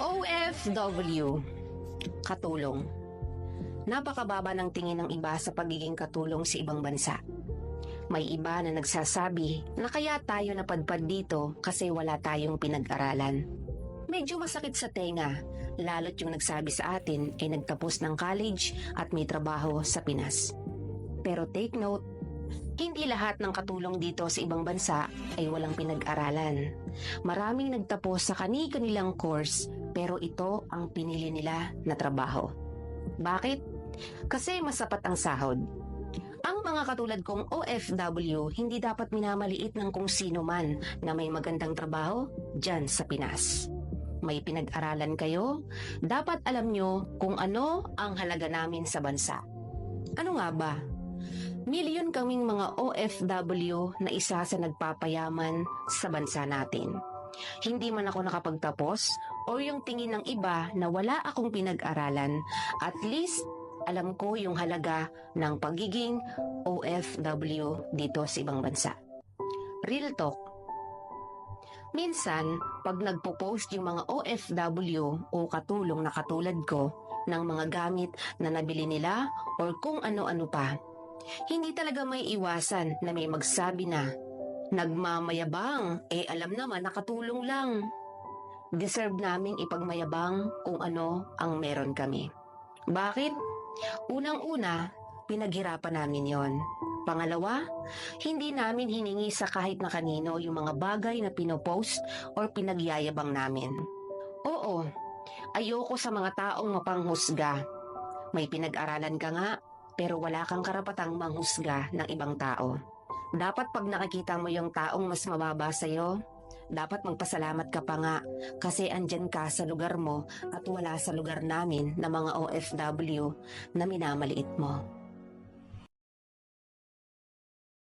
OFW, katulong. Napakababa ng tingin ng iba sa pagiging katulong sa ibang bansa. May iba na nagsasabi na kaya tayo napadpad dito kasi wala tayong pinag-aralan. Medyo masakit sa tenga, lalo't yung nagsabi sa atin ay nagtapos ng college at may trabaho sa Pinas. Pero take note, hindi lahat ng katulong dito sa ibang bansa ay walang pinag-aralan. Maraming nagtapos sa kani-kanilang course pero ito ang pinili nila na trabaho. Bakit? Kasi masapat ang sahod. Ang mga katulad kong OFW hindi dapat minamaliit ng kung sino man na may magandang trabaho dyan sa Pinas. May pinag-aralan kayo, dapat alam nyo kung ano ang halaga namin sa bansa. Ano nga ba? Milyon kaming mga OFW na isa sa nagpapayaman sa bansa natin. Hindi man ako nakapagtapos o yung tingin ng iba na wala akong pinag-aralan, at least alam ko yung halaga ng pagiging OFW dito sa ibang bansa. Real talk. Minsan, pag nagpo-post yung mga OFW o katulong na katulad ko ng mga gamit na nabili nila or kung ano-ano pa, hindi talaga may iwasan na may magsabi na, nagmamayabang, alam naman nakatulong lang. Deserve naming ipagmayabang kung ano ang meron kami. Bakit? Unang-una, pinaghirapan namin yon. Pangalawa, hindi namin hiningi sa kahit na kanino yung mga bagay na pinopost or pinagyayabang namin. Oo, ayoko sa mga taong mapanghusga. May pinag-aralan ka nga, pero wala kang karapatang manghusga ng ibang tao. Dapat pag nakikita mo yung taong mas mababa sa'yo, dapat magpasalamat ka pa nga kasi andyan ka sa lugar mo at wala sa lugar namin na mga OFW na minamaliit mo.